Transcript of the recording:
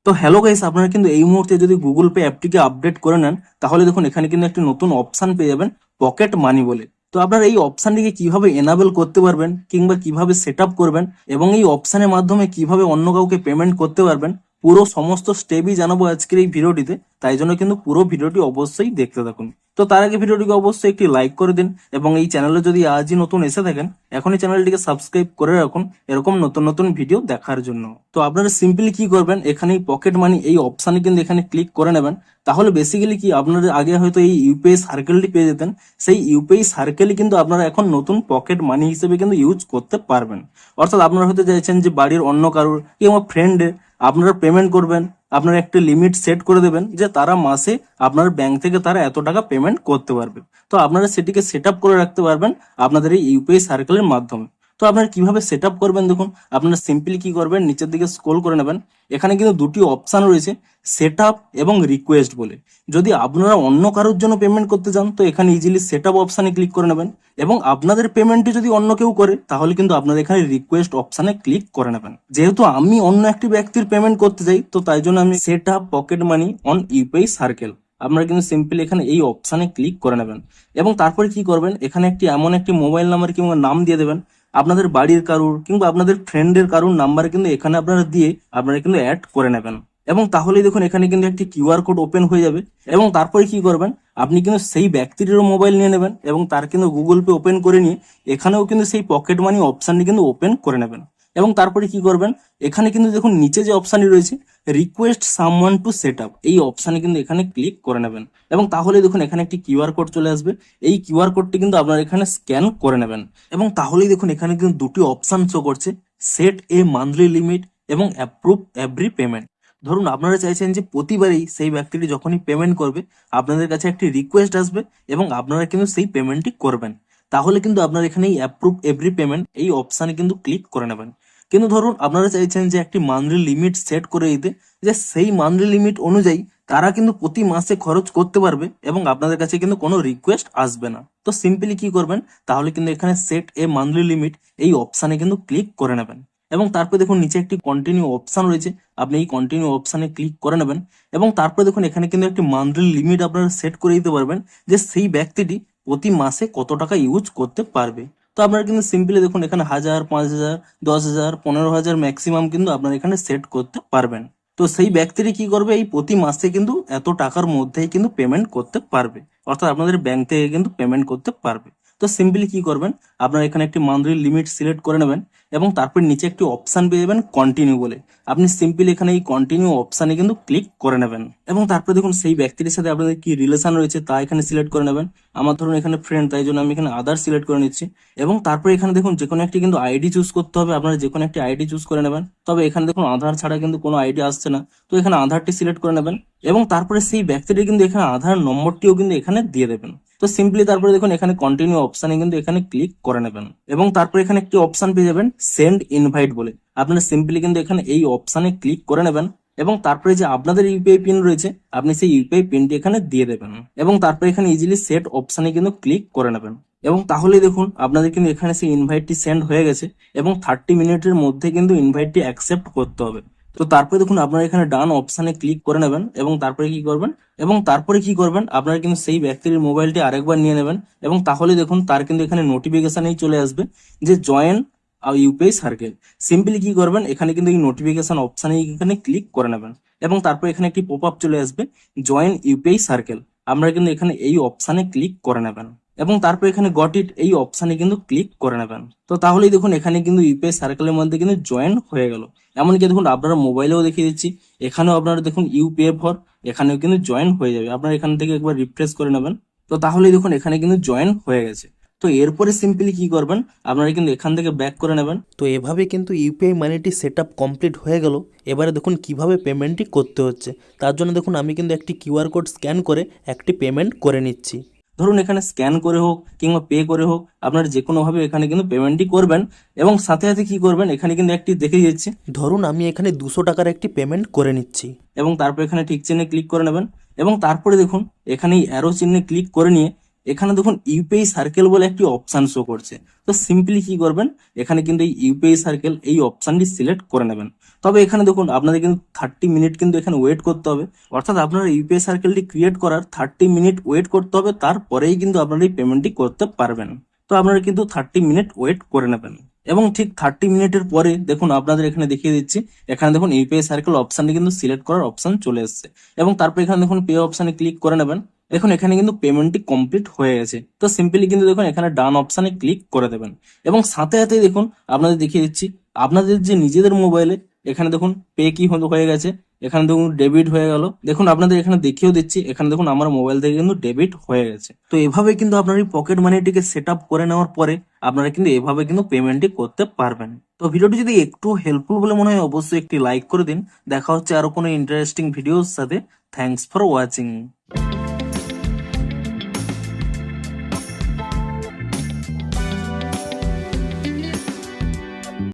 তো hello guys, আপনারা কিন্তু এই মুহূর্তে যদি গুগল পে অ্যাপটিকে আপডেট করে নেন তাহলে দেখুন এখানে কিন্তু একটি নতুন অপশন পেয়ে যাবেন, পকেট মানি বলে। তো আপনারা এই অপশনটিকে কিভাবে এনাবেল করতে পারবেন কিংবা কিভাবে সেট আপ করবেন এবং এই অপশনের মাধ্যমে কিভাবে অন্য কাউকে পেমেন্ট করতে পারবেন, পুরো সমস্ত স্টেপই জানাবো আজকের এই ভিডিওটিতে। তাই জন্য কিন্তু পুরো ভিডিওটি অবশ্যই দেখতে থাকুন। তো তার আগে ভিডিওটিকে অবশ্যই একটি লাইক করে দিন এবং এই চ্যানেলে যদি আজই নতুন এসে থাকেন এখনই চ্যানেলটিকে সাবস্ক্রাইব করে রাখুন এরকম নতুন নতুন ভিডিও দেখার জন্য। তো আপনারা সিম্পলি কি করবেন, এখানে পকেট মানি এই অপশানে কিন্তু এখানে ক্লিক করে নেবেন। তাহলে বেসিক্যালি কি, আপনাদের আগে হয়তো এই ইউপিআই সার্কেলটি পেয়ে যেতেন, সেই ইউপিআই সার্কেলই কিন্তু আপনারা এখন নতুন পকেট মানি হিসেবে কিন্তু ইউজ করতে পারবেন। অর্থাৎ আপনারা হয়তো চাইছেন যে বাড়ির অন্য কারোর কিংবা ফ্রেন্ডের আপনারা পেমেন্ট করবেন, আপনারা একটা লিমিট সেট করে দেবেন যে তারা মাসে আপনার ব্যাংক থেকে তারা এত টাকা পেমেন্ট করতে পারবে। তো আপনারা সেটিকে সেট আপ করে রাখতে পারবেন আপনাদের এই ইউপিআই সার্কেলের মাধ্যমে। তো আপনারা কিভাবে সেট আপ করবেন দেখুন, আপনারা সিম্পলি কি করবেন, নিচের দিকে স্ক্রল করে নেবেন। এখানে কিন্তু দুটি অপশন রয়েছে, সেট আপ এবং রিকোয়েস্ট বলে। যদি আপনারা অন্য কারোর জন্য পেমেন্ট করতে চান তো এখানে ইজিলি সেট আপ অপশানে ক্লিক করে নেবেন, এবং আপনাদের পেমেন্টটি যদি অন্য কেউ করে তাহলে কিন্তু আপনারা এখানে রিকোয়েস্ট অপশানে ক্লিক করে নেবেন। যেহেতু আমি অন্য একটি ব্যক্তির পেমেন্ট করতে চাই তো তাই জন্য আমি set up pocket money on UPI circle, আপনারা কিন্তু সিম্পলি এখানে এই অপশানে ক্লিক করে নেবেন। এবং তারপরে কি করবেন, এখানে এমন একটি মোবাইল নাম্বার কিংবা নাম দিয়ে দেবেন আপনাদের বাড়ির কারুর কিংবা আপনাদের ফ্রেন্ডের কারুর নাম্বার কিন্তু এখানে আপনারা দিয়ে আপনারা কিন্তু অ্যাড করে নেবেন। এবং তাহলেই দেখুন এখানে কিন্তু একটি কিউআর কোড ওপেন হয়ে যাবে। এবং তারপরে কি করবেন, আপনি কিন্তু সেই ব্যক্তিটিরও মোবাইল নিয়ে নেবেন এবং তার কিন্তু গুগল পে ওপেন করে নিয়ে এখানেও কিন্তু সেই পকেট মানি অপশানটি কিন্তু ওপেন করে নেবেন। এবং তারপরে কি করবেন, এখানে কিন্তু দেখুন নিচে যে অপশানটি রয়েছে request someone to set up, এই অপশানে কিন্তু এখানে ক্লিক করে নেবেন। এবং তাহলে দেখুন এখানে একটি কিউআর কোড চলে আসবে, এই কিউআর কোডটি কিন্তু আপনারা এখানে স্ক্যান করে নেবেন। এবং তাহলেই দেখুন এখানে কিন্তু দুটি অপশান শো করছে, সেট এ মান্থলি লিমিট এবং অ্যাপ্রুভ এভরি পেমেন্ট। ধরুন আপনারা চাইছেন যে প্রতিবারই সেই ব্যক্তিটি যখনই পেমেন্ট করবে আপনাদের কাছে একটি রিকোয়েস্ট আসবে এবং আপনারা কিন্তু সেই পেমেন্টটি করবেন। তাহলে কিন্তু আপনারা এখানে এই অ্যাপ্রুভ এভরি পেমেন্ট এই অপশানে কিন্তু ক্লিক করে নেবেন। কিন্তু ধরুন আপনারা চাইছেন যে একটি মান্থলি লিমিট সেট করে দিতে, যে সেই মান্থলি লিমিট অনুযায়ী তারা কিন্তু প্রতি মাসে খরচ করতে পারবে এবং আপনাদের কাছে কিন্তু কোনো রিকোয়েস্ট আসবে না। তো সিম্পলি কি করবেন, তাহলে কিন্তু এখানে সেট এ মান্থলি লিমিট এই অপশানে কিন্তু ক্লিক করে নেবেন। এবং তারপরে দেখুন নিচে একটি কন্টিনিউ অপশান রয়েছে, আপনি এই কন্টিনিউ অপশানে ক্লিক করে নেবেন। এবং তারপরে দেখুন এখানে কিন্তু একটি মান্থলি লিমিট আপনারা সেট করে দিতে পারবেন যে সেই ব্যক্তিটি প্রতি মাসে কত টাকা ইউজ করতে পারবে। তো আপনারা কিন্তু সিম্পলি দেখুন এখানে 1000, 5000, 10,000, 15,000 ম্যাক্সিমাম কিন্তু আপনারা এখানে সেট করতে পারবেন। তো সেই ব্যক্তিটি কি করবে, এই প্রতি মাসে কিন্তু এত টাকার মধ্যেই কিন্তু পেমেন্ট করতে পারবে, অর্থাৎ আপনাদের ব্যাংক থেকে কিন্তু পেমেন্ট করতে পারবে। তো সিম্পলি কি করবেন, আপনারা এখানে একটি মান্থলি লিমিট সিলেক্ট করে নেবেন এবং তারপর নিচে একটি অপশান পেয়ে যাবেন কন্টিনিউ বলে, আপনি সিম্পলি এখানে এই কন্টিনিউ অপশানে কিন্তু ক্লিক করে নেবেন। এবং তারপরে দেখুন সেই ব্যক্তির সাথে আপনাদের কি রিলেশন রয়েছে তা এখানে সিলেক্ট করে নেবেন। আমার ধরুন এখানে ফ্রেন্ড, তাই জন্য আমি এখানে আদার সিলেক্ট করে নিচ্ছি। এবং তারপরে এখানে দেখুন যে কোনো একটি কিন্তু আইডি চুজ করতে হবে, আপনারা যে কোনো একটি আইডি চুজ করে নেবেন। তবে এখানে দেখুন আধার ছাড়া কিন্তু কোনো আইডি আসছে না, তো এখানে আধারটি সিলেক্ট করে নেবেন। এবং তারপরে সেই ব্যক্তিটি কিন্তু এখানে আধার নম্বরটিও কিন্তু এখানে দিয়ে দেবেন। তো সিম্পলি তারপরে দেখুন এখানে কন্টিনিউ অপশানে কিন্তু এখানে ক্লিক করে নেবেন। এবং তারপরে এখানে একটি অপশান পেয়ে যাবেন সেন্ড ইনভাইট বলে, আপনারা সিম্পলি কিন্তু এখানে এই অপশানে ক্লিক করে নেবেন। এবং তারপরে যে আপনাদের ইউপিআই পিন রয়েছে আপনি সেই ইউপিআই পিনটি এখানে দিয়ে দেবেন। এবং তারপরে এখানে ইজিলি সেট অপশানে কিন্তু ক্লিক করে নেবেন। এবং তাহলে দেখুন আপনাদের কিন্তু এখানে সেই ইনভাইটটি সেন্ড হয়ে গেছে এবং 30 মিনিটের মধ্যে কিন্তু ইনভাইটটি অ্যাকসেপ্ট করতে হবে। তো তারপরে দেখুন আপনারা এখানে ডান অপশানে ক্লিক করে নেবেন। এবং তারপরে কি করবেন, আপনারা কিন্তু সেই ব্যক্তির মোবাইলটি আরেকবার নিয়ে নেবেন এবং তাহলে দেখুন তার কিন্তু এখানে নোটিফিকেশনেই চলে আসবে যে জয়েন ইউপিআই সার্কেল। সিম্পলি কি করবেন, এখানে কিন্তু এই নোটিফিকেশন অপশানে এখানে ক্লিক করে নেবেন এবং তারপর এখানে একটি পপ আপ চলে আসবে জয়েন ইউপিআই সার্কেল, আমরা কিন্তু এখানে এই অপশানে ক্লিক করে নেবেন। এবং তারপর এখানে গট ইট এই অপশানে কিন্তু ক্লিক করে নেবেন। তো তাহলেই দেখুন এখানে কিন্তু ইউপিআই সার্কেলের মধ্যে কিন্তু জয়েন হয়ে গেল। এমনকি দেখুন আপনারা মোবাইলেও দেখিয়ে দিচ্ছি, এখানেও আপনারা দেখুন ইউপিআই ফর এখানেও কিন্তু জয়েন হয়ে যাবে, আপনারা এখান থেকে একবার রিফ্রেশ করে নেবেন। তো তাহলেই দেখুন এখানে কিন্তু জয়েন হয়ে গেছে। তো এরপরে সিম্পলি কি করবেন, আপনারা কিন্তু এখান থেকে ব্যাক করে নেবেন। তো এভাবে কিন্তু ইউপিআই মানিটি সেট আপ কমপ্লিট হয়ে গেল। এবারে দেখুন কিভাবে পেমেন্টটি করতে হচ্ছে। তার জন্য দেখুন আমি কিন্তু একটি কিউআর কোড স্ক্যান করে একটি পেমেন্ট করে নিচ্ছি। ধরুন এখানে স্ক্যান করে হোক কিংবা পে করে হোক আপনারা যে কোনো ভাবে এখানে কিন্তু পেমেন্টটি করবেন। এবং সাথে সাথে কি করবেন, এখানে কিন্তু একটি দেখে দিচ্ছি, ধরুন আমি এখানে 200 টাকার একটি পেমেন্ট করে নিচ্ছি। এবং তারপর এখানে ঠিক চিহ্নে ক্লিক করে নেবেন। এবং তারপরে দেখুন এখানে এই অ্যারো চিহ্নে ক্লিক করে নিয়ে এখানে দেখুন ইউপিআই সার্কেল বলে একটি অপশন শো করছে। তো সিম্পলি কি করবেন, এখানে কিন্তু এই ইউপিআই সার্কেল এই অপশনটি সিলেক্ট করে নেবেন। তবে এখানে দেখুন আপনাদের কিন্তু 30 মিনিট কিন্তু এখানে ওয়েট করতে হবে, অর্থাৎ আপনার ইউপিআই সার্কেলটি ক্রিয়েট করার 30 মিনিট ওয়েট করতে হবে, তারপরেই কিন্তু আপনারা এই পেমেন্টটি করতে পারবেন। তো আপনারা কিন্তু 30 মিনিট ওয়েট করে নেবেন এবং ঠিক 30 মিনিটের পরে দেখুন আপনাদের এখানে দেখিয়ে দিচ্ছি, এখানে দেখুন ইউপিআই সার্কেল অপশনটি কিন্তু সিলেক্ট করার অপশন চলে এসেছে এবং তারপর এখানে দেখুন পে অপশনে ক্লিক করে নেবেন। দেখুন এখানে কিন্তু পেমেন্টটি কমপ্লিট হয়ে গেছে। তো সিম্পলি কিন্তু দেখুন এখানে ডান অপশনে ক্লিক করে দেবেন এবং সাথে সাথে দেখুন আপনাদের দেখিয়ে দিচ্ছি আপনাদের যে নিজেদের মোবাইলে এখানে দেখুন পে কি হয়ে গেছে, এখানে দেখুন ডেবিট হয়ে গেল। দেখুন আপনাদের এখানে দেখিয়েও দিচ্ছি, এখানে দেখুন আমার মোবাইল থেকে কিন্তু ডেবিট হয়ে গেছে। তো এভাবে কিন্তু আপনার এই পকেট মানিটিকে সেট আপ করে নেওয়ার পরে আপনারা কিন্তু এভাবে কিন্তু পেমেন্টটি করতে পারবেন। তো ভিডিওটি যদি একটু হেল্পফুল বলে মনে হয় অবশ্যই একটি লাইক করে দিন। দেখা হচ্ছে আরো কোনো ইন্টারেস্টিং ভিডিওর সাথে। Thanks for watching.